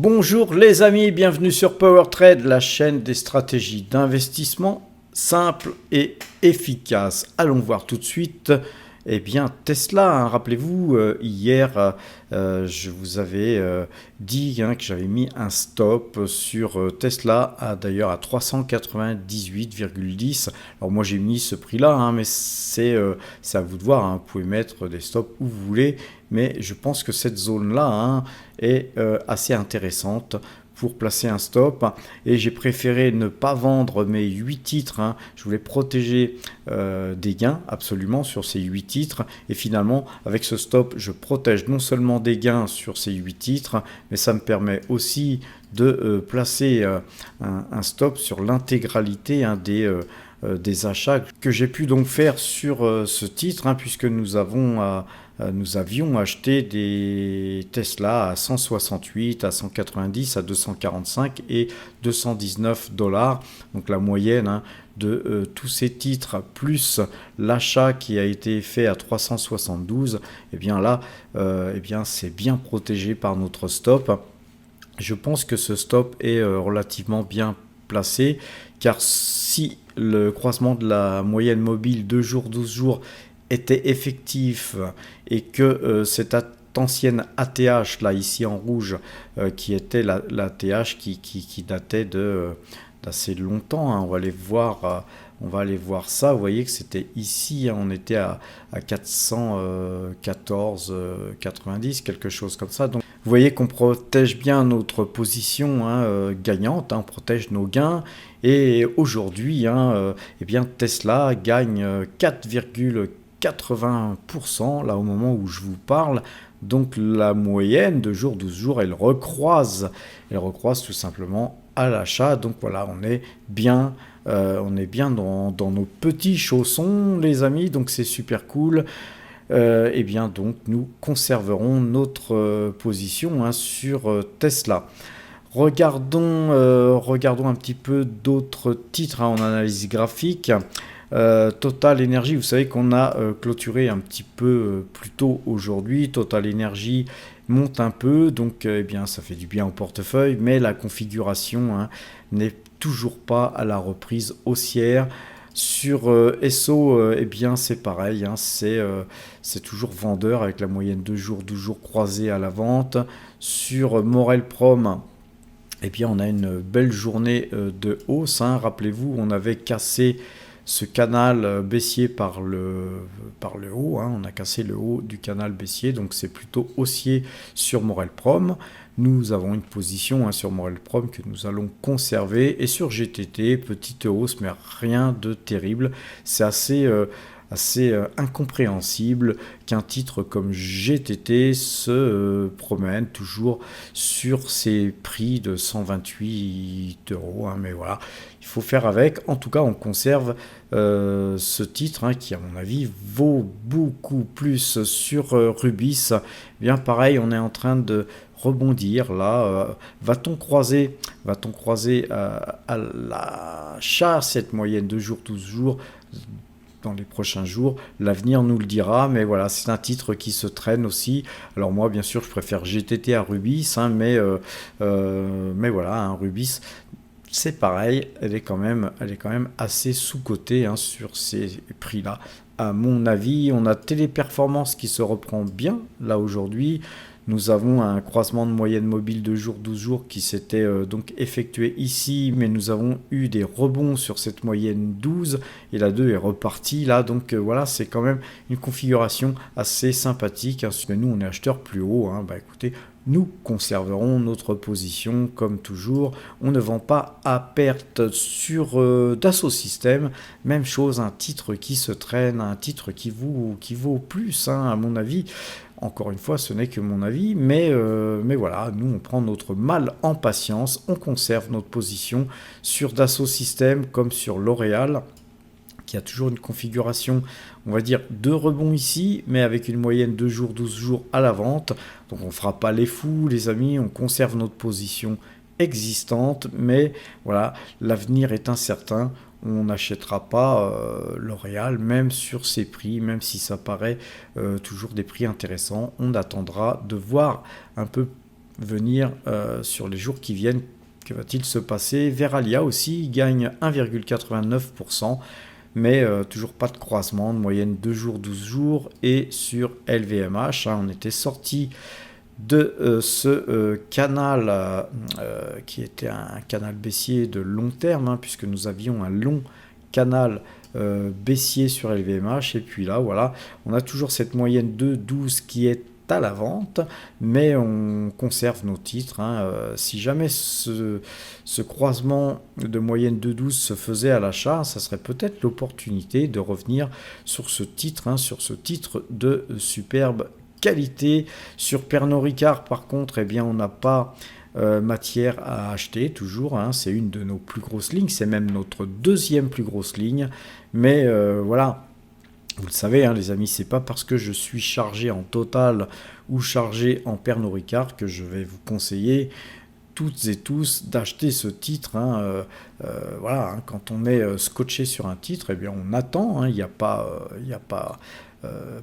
Bonjour les amis, bienvenue sur PowerTrade, la chaîne des stratégies d'investissement simples et efficaces. Allons voir tout de suite Tesla. Rappelez-vous, hier, je vous avais dit que j'avais mis un stop sur Tesla, d'ailleurs à 398,10. Alors moi j'ai mis ce prix-là, mais c'est à vous de voir. Vous pouvez mettre des stops où vous voulez, mais je pense que cette zone-là est assez intéressante pour placer un stop, et j'ai préféré ne pas vendre mes 8 titres. Je voulais protéger des gains absolument sur ces 8 titres, et finalement avec ce stop je protège non seulement des gains sur ces 8 titres, mais ça me permet aussi de placer un stop sur l'intégralité des achats que j'ai pu donc faire sur ce titre, puisque nous avions acheté des Tesla à 168, à 190, à 245 et 219 dollars. Donc la moyenne de tous ces titres plus l'achat qui a été fait à 372, c'est bien protégé par notre stop. Je pense que ce stop est relativement bien placé, car si le croisement de la moyenne mobile 2 jours, 12 jours était effectif, et que cette ancienne ATH là ici en rouge, qui était la ATH qui datait d'assez longtemps, on va aller voir ça. Vous voyez que c'était ici, on était à 414,90, quelque chose comme ça. Donc vous voyez qu'on protège bien notre position gagnante, on protège nos gains. Et aujourd'hui, Tesla gagne 4,80% là au moment où je vous parle. Donc la moyenne de jour 12 jours, elle recroise tout simplement à l'achat. Donc voilà, on est bien dans nos petits chaussons, les amis. Donc c'est super cool. Donc nous conserverons notre position sur Tesla. Regardons un petit peu d'autres titres en analyse graphique. Total Energy, vous savez qu'on a clôturé un petit peu plus tôt aujourd'hui. Total Energy monte un peu, donc ça fait du bien au portefeuille, mais la configuration n'est toujours pas à la reprise haussière. Sur SO, c'est pareil, c'est toujours vendeur avec la moyenne 2 jours, 12 jours croisés à la vente. Sur Morel Prom, on a une belle journée de hausse. Rappelez-vous, on avait cassé ce canal baissier par le haut. On a cassé le haut du canal baissier, donc c'est plutôt haussier sur Morel Prom. Nous avons une position sur Morel Prom que nous allons conserver. Et sur GTT, petite hausse, mais rien de terrible. C'est assez incompréhensible qu'un titre comme GTT se promène toujours sur ces prix de 128 euros. Mais voilà, il faut faire avec. En tout cas, on conserve ce titre qui, à mon avis, vaut beaucoup plus sur Rubis. Pareil, on est en train de rebondir là. Va-t-on croiser à l'achat cette moyenne de jours, 12 jours dans les prochains jours? L'avenir nous le dira, mais voilà, c'est un titre qui se traîne aussi. Alors moi, bien sûr, je préfère GTT à Rubis, mais voilà, Rubis, c'est pareil, elle est quand même assez sous-cotée sur ces prix-là. À mon avis, on a Téléperformance qui se reprend bien là aujourd'hui. Nous avons un croisement de moyenne mobile de jour 12 jours qui s'était donc effectué ici, mais nous avons eu des rebonds sur cette moyenne 12 et la 2 est repartie là. Donc voilà, c'est quand même une configuration assez sympathique. Mais nous, on est acheteur plus haut. Écoutez, nous conserverons notre position comme toujours. On ne vend pas à perte sur Dassault Systèmes. Même chose, un titre qui se traîne, un titre qui vaut plus, à mon avis. Encore une fois, ce n'est que mon avis, mais voilà, nous on prend notre mal en patience, on conserve notre position sur Dassault Systèmes comme sur L'Oréal, qui a toujours une configuration, on va dire, de rebond ici, mais avec une moyenne 2 jours, 12 jours à la vente. Donc on ne fera pas les fous, les amis, on conserve notre position existante, mais voilà, l'avenir est incertain. On n'achètera pas L'Oréal, même sur ces prix, même si ça paraît toujours des prix intéressants. On attendra de voir un peu venir sur les jours qui viennent. Que va-t-il se passer? Veralia aussi gagne 1,89%, mais toujours pas de croisement, de moyenne 2 jours, 12 jours. Et sur LVMH, on était sorti de ce canal qui était un canal baissier de long terme, puisque nous avions un long canal baissier sur LVMH. Et puis là, voilà, on a toujours cette moyenne de 12 qui est à la vente, mais on conserve nos titres. Si jamais ce croisement de moyenne de 12 se faisait à l'achat, ça serait peut-être l'opportunité de revenir sur ce titre, sur ce titre de superbe qualité. Sur Pernod Ricard, par contre, eh bien, on n'a pas matière à acheter toujours. C'est une de nos plus grosses lignes, c'est même notre deuxième plus grosse ligne, mais voilà. Vous le savez, les amis, c'est pas parce que je suis chargé en Total ou chargé en Pernod Ricard que je vais vous conseiller toutes et tous d'acheter ce titre. Voilà, quand on est scotché sur un titre, eh bien on attend. Il n'y a pas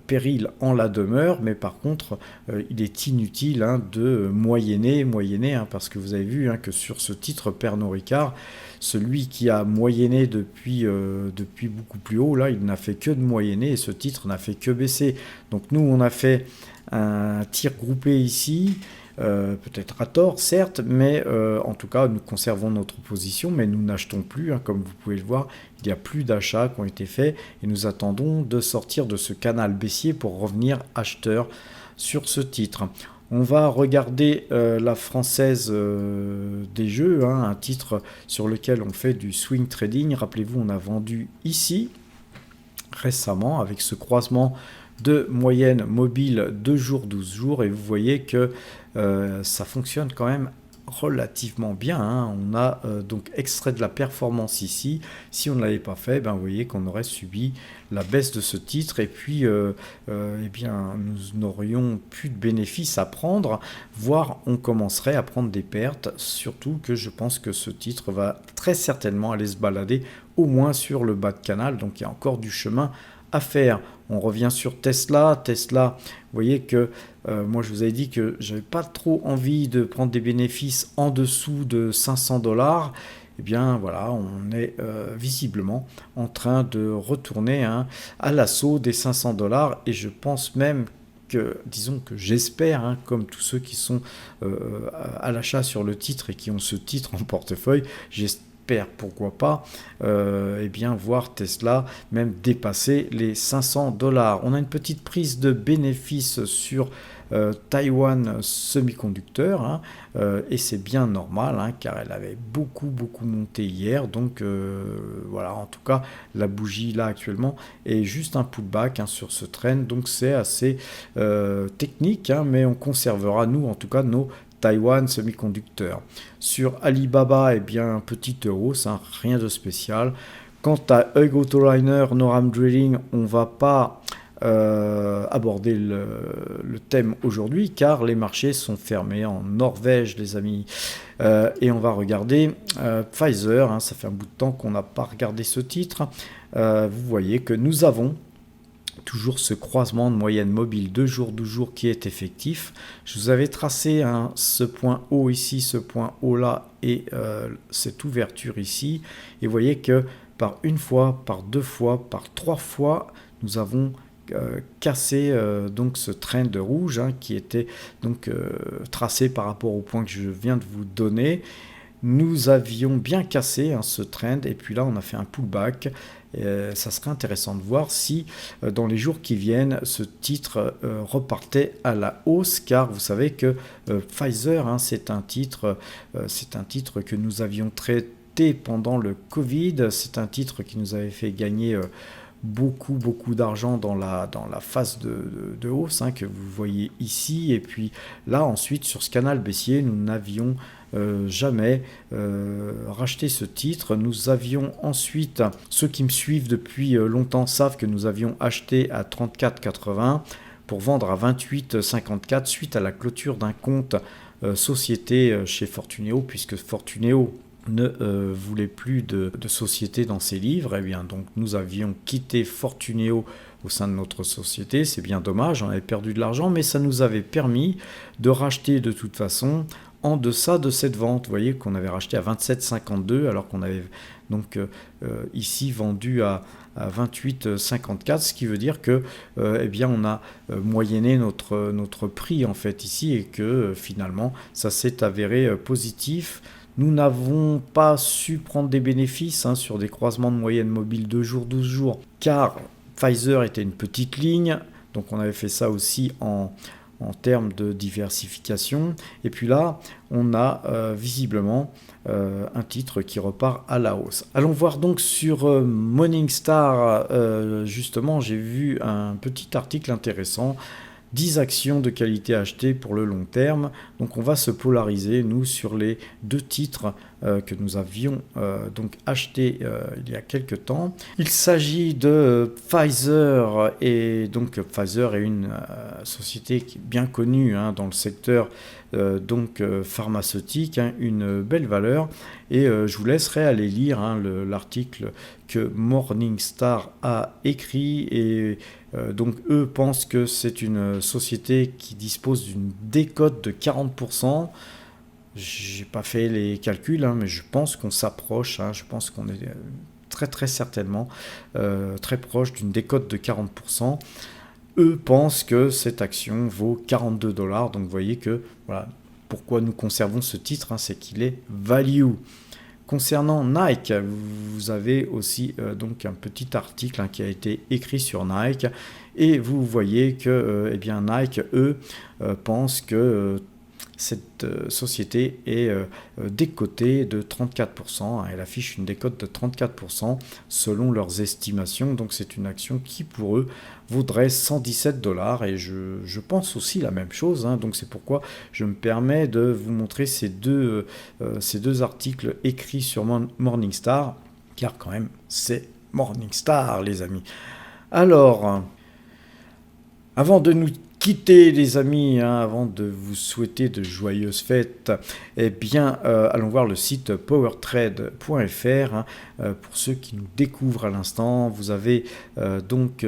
péril en la demeure, mais par contre, il est inutile de moyenner, parce que vous avez vu que sur ce titre Pernod Ricard, celui qui a moyenné depuis beaucoup plus haut, là, il n'a fait que de moyenner et ce titre n'a fait que baisser. Donc nous, on a fait un tir groupé ici, peut-être à tort, certes, mais en tout cas, nous conservons notre position, mais nous n'achetons plus, comme vous pouvez le voir. Il n'y a plus d'achats qui ont été faits et nous attendons de sortir de ce canal baissier pour revenir acheteurs sur ce titre. On va regarder la Française des Jeux, un titre sur lequel on fait du swing trading. Rappelez-vous, on a vendu ici récemment avec ce croisement de moyenne mobile 2 jours, 12 jours. Et vous voyez que ça fonctionne quand même relativement bien. On a donc extrait de la performance ici. Si on ne l'avait pas fait, vous voyez qu'on aurait subi la baisse de ce titre et puis eh bien, nous n'aurions plus de bénéfices à prendre, voire on commencerait à prendre des pertes, surtout que je pense que ce titre va très certainement aller se balader au moins sur le bas de canal, donc il y a encore du chemin à faire. On revient sur Tesla. Tesla, vous voyez que moi je vous avais dit que j'avais pas trop envie de prendre des bénéfices en dessous de 500 $. Eh bien voilà, on est visiblement en train de retourner à l'assaut des 500 $ et je pense même que, disons que j'espère, comme tous ceux qui sont à l'achat sur le titre et qui ont ce titre en portefeuille, j'espère, pourquoi pas, eh bien voir Tesla même dépasser les 500 $. On a une petite prise de bénéfice sur Taiwan Semiconductor et c'est bien normal car elle avait beaucoup monté hier, donc voilà, en tout cas la bougie là actuellement est juste un pullback sur ce trend, donc c'est assez technique, mais on conservera nous en tout cas nos Taiwan Semiconductor. Sur Alibaba, eh bien, petite hausse, rien de spécial. Quant à Hug Autoliner, Noram Drilling, on ne va pas aborder le thème aujourd'hui car les marchés sont fermés en Norvège, les amis. Et on va regarder Pfizer. Ça fait un bout de temps qu'on n'a pas regardé ce titre. Vous voyez que nous avons toujours ce croisement de moyenne mobile 2 jours, 12 jours qui est effectif. Je vous avais tracé ce point haut ici, ce point haut là et cette ouverture ici. Et vous voyez que par une fois, par deux fois, par trois fois, nous avons cassé donc ce trend rouge qui était donc tracé par rapport au point que je viens de vous donner. Nous avions bien cassé ce trend et puis là on a fait un pullback. Ça serait intéressant de voir si dans les jours qui viennent ce titre repartait à la hausse, car vous savez que Pfizer c'est un titre que nous avions traité pendant le Covid. C'est un titre qui nous avait fait gagner beaucoup d'argent dans la phase de hausse que vous voyez ici, et puis là ensuite sur ce canal baissier nous n'avions jamais racheté ce titre. Nous avions ensuite, ceux qui me suivent depuis longtemps savent que nous avions acheté à 34,80 pour vendre à 28,54 suite à la clôture d'un compte société chez Fortuneo, puisque Fortuneo ne voulait plus de société dans ses livres. Et bien donc nous avions quitté Fortuneo au sein de notre société. C'est bien dommage, on avait perdu de l'argent, mais ça nous avait permis de racheter de toute façon en deçà de cette vente. Vous voyez qu'on avait racheté à 27,52 alors qu'on avait donc ici vendu à 28,54, ce qui veut dire que eh bien on a moyenné notre prix en fait ici et que finalement ça s'est avéré positif. Nous n'avons pas su prendre des bénéfices sur des croisements de moyenne mobile 2 jours, 12 jours, car Pfizer était une petite ligne, donc on avait fait ça aussi en termes de diversification. Et puis là, on a visiblement un titre qui repart à la hausse. Allons voir donc sur Morningstar, justement, j'ai vu un petit article intéressant. 10 actions de qualité achetées pour le long terme. Donc on va se polariser, nous, sur les 2 titres que nous avions donc achetés il y a quelques temps. Il s'agit de Pfizer, et donc Pfizer est une société qui est bien connue dans le secteur pharmaceutique, une belle valeur, et je vous laisserai aller lire l'article que Morningstar a écrit, et donc eux pensent que c'est une société qui dispose d'une décote de 40%. J'ai pas fait les calculs, mais je pense qu'on s'approche, je pense qu'on est très très certainement très proche d'une décote de 40%. Eux pensent que cette action vaut 42 $. Donc vous voyez que voilà pourquoi nous conservons ce titre, c'est qu'il est value. Concernant Nike, vous avez aussi donc un petit article qui a été écrit sur Nike, et vous voyez que eh bien Nike, eux, pensent que cette société est décotée de 34%. Elle affiche une décote de 34% selon leurs estimations. Donc c'est une action qui pour eux vaudrait 117 $. Et je pense aussi la même chose. Donc c'est pourquoi je me permets de vous montrer ces deux articles écrits sur Morningstar. Car quand même c'est Morningstar, les amis. Alors, avant de nous quitter, les amis, avant de vous souhaiter de joyeuses fêtes, eh bien, allons voir le site powertrade.fr. Pour ceux qui nous découvrent à l'instant, vous avez donc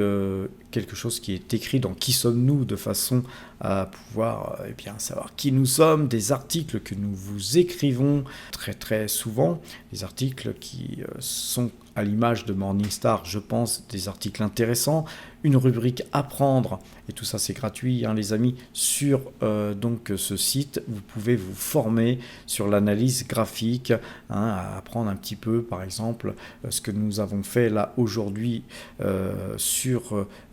quelque chose qui est écrit dans Qui sommes-nous, de façon à pouvoir bien savoir qui nous sommes, des articles que nous vous écrivons très très souvent, des articles qui sont à l'image de Morningstar, je pense, des articles intéressants, une rubrique apprendre, et tout ça c'est gratuit, les amis, sur donc ce site. Vous pouvez vous former sur l'analyse graphique, à apprendre un petit peu, par exemple, ce que nous avons fait là aujourd'hui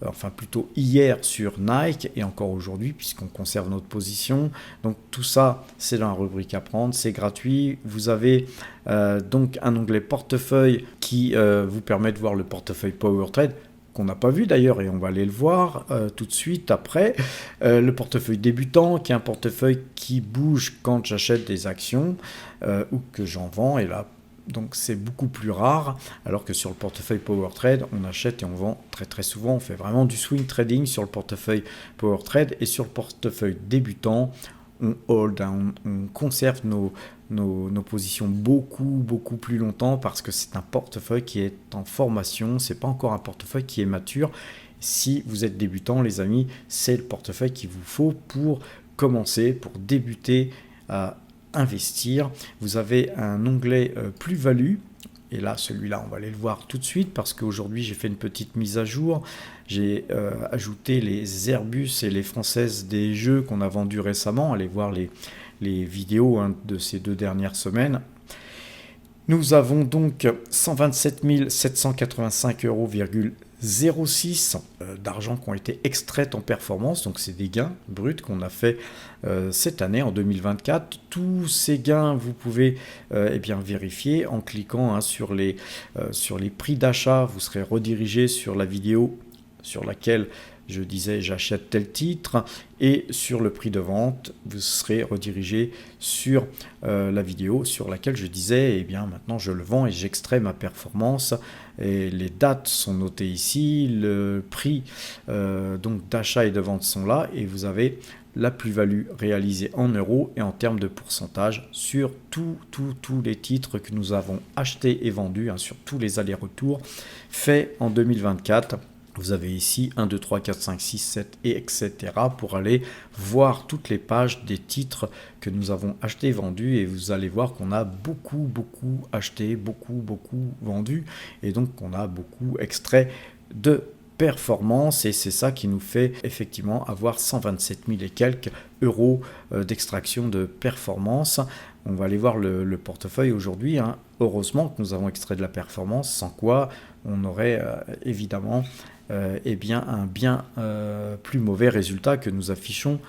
enfin plutôt hier sur Nike, et encore aujourd'hui puisqu'on conserve notre position. Donc tout ça c'est dans la rubrique apprendre, c'est gratuit. Vous avez donc un onglet portefeuille qui vous permet de voir le portefeuille PowerTrade, qu'on n'a pas vu d'ailleurs, et on va aller le voir tout de suite après. Le portefeuille débutant, qui est un portefeuille qui bouge quand j'achète des actions ou que j'en vends, et là donc c'est beaucoup plus rare, alors que sur le portefeuille PowerTrade, on achète et on vend très très souvent. On fait vraiment du swing trading sur le portefeuille PowerTrade, et sur le portefeuille débutant, on hold, on conserve nos positions beaucoup plus longtemps, parce que c'est un portefeuille qui est en formation, c'est pas encore un portefeuille qui est mature. Si vous êtes débutant, les amis, c'est le portefeuille qu'il vous faut pour commencer, pour débuter à investir. Vous avez un onglet plus-value, et là celui-là on va aller le voir tout de suite, parce qu'aujourd'hui j'ai fait une petite mise à jour. J'ai ajouté les Airbus et les Françaises des jeux qu'on a vendus récemment. Allez voir les vidéos de ces 2 dernières semaines. Nous avons donc 127 785,06 € d'argent qui ont été extraits en performance. Donc c'est des gains bruts qu'on a fait cette année en 2024. Tous ces gains, vous pouvez bien vérifier en cliquant sur les prix d'achat. Vous serez redirigé sur la vidéo sur laquelle je disais j'achète tel titre, et sur le prix de vente, vous serez redirigé sur la vidéo sur laquelle je disais maintenant je le vends et j'extrais ma performance, et les dates sont notées ici, le prix donc d'achat et de vente sont là, et vous avez la plus-value réalisée en euros et en termes de pourcentage sur tous les titres que nous avons achetés et vendus, sur tous les allers-retours faits en 2024. Vous avez ici 1, 2, 3, 4, 5, 6, 7 et etc. pour aller voir toutes les pages des titres que nous avons achetés, vendus, et vous allez voir qu'on a beaucoup acheté, beaucoup vendu, et donc on a beaucoup extrait de performance, et c'est ça qui nous fait effectivement avoir 127 000 et quelques euros d'extraction de performance. On va aller voir le portefeuille aujourd'hui, hein. Heureusement que nous avons extrait de la performance, sans quoi on aurait évidemment eh bien, un bien plus mauvais résultat que nous affichons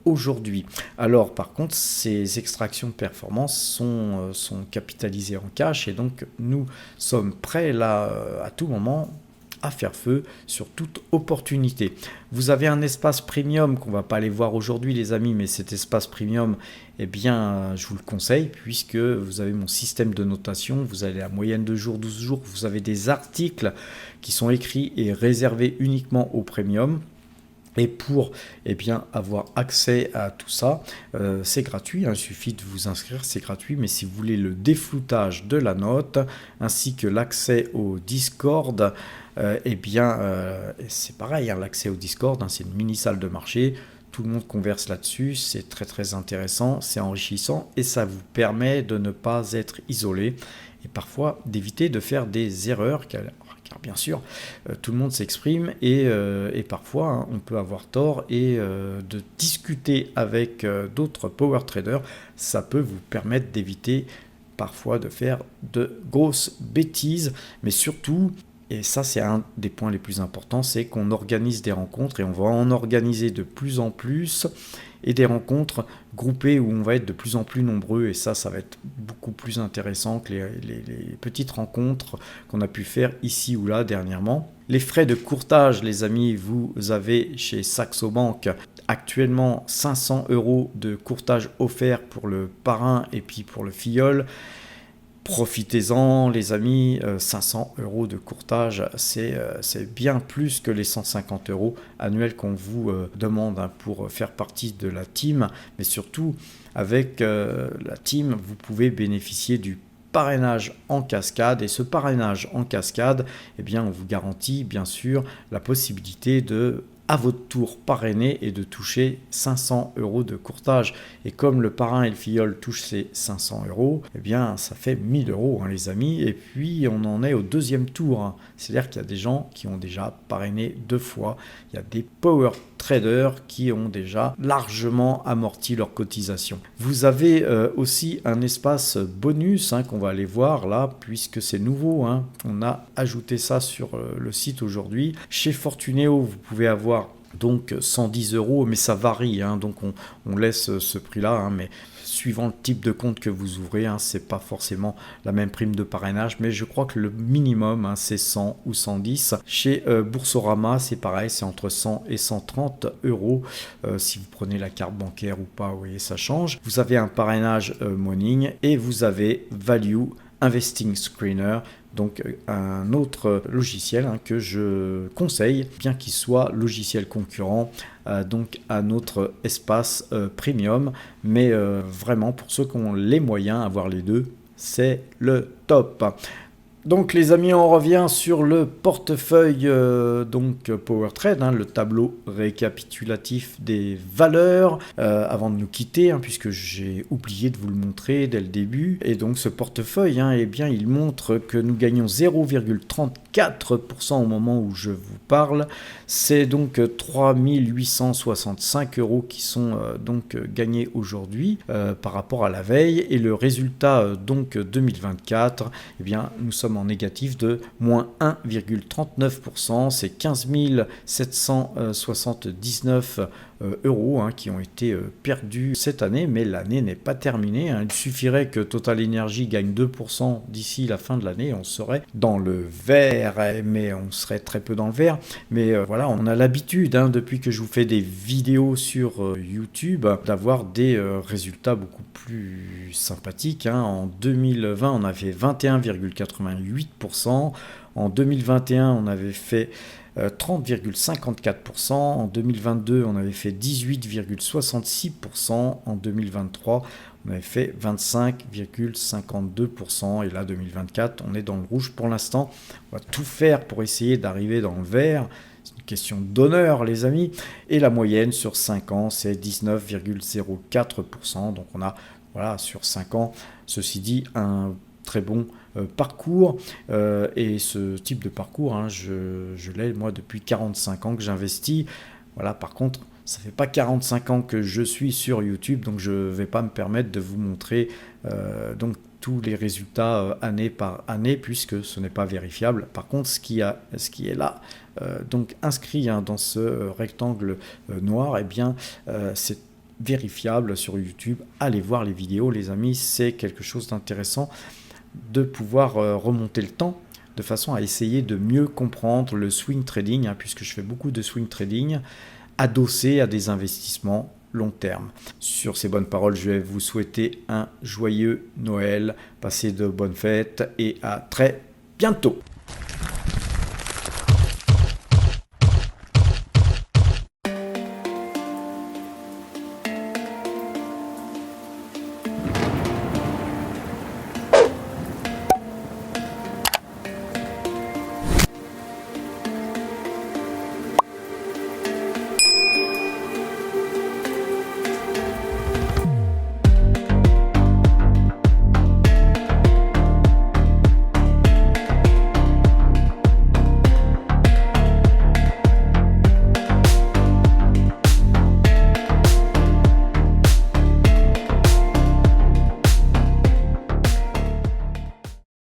aujourd'hui. Alors par contre, ces extractions de performance sont capitalisées en cash, et donc nous sommes prêts là à tout moment à faire feu sur toute opportunité. Vous avez un espace premium qu'on va pas aller voir aujourd'hui les amis, mais cet espace premium, eh bien je vous le conseille, puisque vous avez mon système de notation, vous avez la moyenne de jours, 12 jours, vous avez des articles qui sont écrits et réservés uniquement au premium. Et pour bien, avoir accès à tout ça, c'est gratuit, hein, il suffit de vous inscrire, c'est gratuit. Mais si vous voulez le défloutage de la note, ainsi que l'accès au Discord, c'est pareil, hein, l'accès au Discord, hein, c'est une mini salle de marché. Tout le monde converse là-dessus, c'est très intéressant, c'est enrichissant, et ça vous permet de ne pas être isolé, et parfois d'éviter de faire des erreurs, car bien sûr, tout le monde s'exprime, et parfois hein, on peut avoir tort, et de discuter avec d'autres power traders, ça peut vous permettre d'éviter parfois de faire de grosses bêtises. Mais surtout, et ça c'est un des points les plus importants, c'est qu'on organise des rencontres, et on va en organiser de plus en plus, et des rencontres groupées où on va être de plus en plus nombreux, et ça va être beaucoup plus intéressant que les petites rencontres qu'on a pu faire ici ou là dernièrement. Les frais de courtage, les amis, vous avez chez Saxo Bank actuellement 500 € de courtage offert pour le parrain et puis pour le filleul. Profitez-en les amis, 500 € de courtage, c'est bien plus que les 150 € annuels qu'on vous demande hein, pour faire partie de la team. Mais surtout, avec la team, vous pouvez bénéficier du parrainage en cascade, et ce parrainage en cascade, eh bien, on vous garantit bien sûr la possibilité de à votre tour parrainer et de toucher 500 € de courtage. Et comme le parrain et le filleul touchent ces 500 €, eh bien ça fait 1000 € hein, les amis. Et puis on en est au deuxième tour, hein. C'est-à-dire qu'il y a des gens qui ont déjà parrainé 2 fois. Il y a des power traders qui ont déjà largement amorti leur cotisation. Vous avez aussi un espace bonus hein, qu'on va aller voir là, puisque c'est nouveau, hein. On a ajouté ça sur le site aujourd'hui. Chez Fortunéo, vous pouvez avoir donc 110 €, mais ça varie, hein, donc on laisse ce prix-là, hein, mais suivant le type de compte que vous ouvrez, hein, c'est pas forcément la même prime de parrainage, mais je crois que le minimum hein, c'est 100 ou 110. Chez Boursorama, c'est pareil, c'est entre 100 et 130 €. Si vous prenez la carte bancaire ou pas, vous voyez, ça change. Vous avez un parrainage morning, et vous avez Value Investing Screener, donc un autre logiciel hein, que je conseille, bien qu'il soit logiciel concurrent donc à notre espace premium, mais vraiment pour ceux qui ont les moyens, avoir les deux, c'est le top. Donc les amis, on revient sur le portefeuille donc PowerTrade, hein, le tableau récapitulatif des valeurs, avant de nous quitter, hein, puisque j'ai oublié de vous le montrer dès le début. Et donc ce portefeuille, hein, eh bien, il montre que nous gagnons 0,34% au moment où je vous parle. C'est donc 3 865 € qui sont donc gagnés aujourd'hui par rapport à la veille. Et le résultat donc 2024, eh bien, nous sommes en négatif de moins 1,39%, c'est 15 779 € hein, qui ont été perdus cette année, mais l'année n'est pas terminée, hein. Il suffirait que Total Energy gagne 2% d'ici la fin de l'année, on serait dans le vert, mais on serait très peu dans le vert. Mais voilà, on a l'habitude, hein, depuis que je vous fais des vidéos sur YouTube, d'avoir des résultats plus sympathiques, hein. En 2020, on avait 21,88%. En 2021, on avait fait 30,54%. En 2022, on avait fait 18,66%. En 2023, on avait fait 25,52%. Et là, 2024, on est dans le rouge pour l'instant. On va tout faire pour essayer d'arriver dans le vert. C'est une question d'honneur, les amis. Et la moyenne sur 5 ans, c'est 19,04%. Donc on a, voilà, sur 5 ans, ceci dit, un très bon parcours. Et ce type de parcours, hein, je l'ai, moi, depuis 45 ans que j'investis. Voilà, par contre, ça ne fait pas 45 ans que je suis sur YouTube, donc je ne vais pas me permettre de vous montrer donc tous les résultats année par année, puisque ce n'est pas vérifiable. Par contre, ce qui est là, donc inscrit, hein, dans ce rectangle noir, eh bien, c'est vérifiable sur YouTube. Allez voir les vidéos, les amis, c'est quelque chose d'intéressant de pouvoir remonter le temps de façon à essayer de mieux comprendre le swing trading, hein, puisque je fais beaucoup de swing trading adossé à des investissements long terme. Sur ces bonnes paroles, je vais vous souhaiter un joyeux Noël, passez de bonnes fêtes et à très bientôt.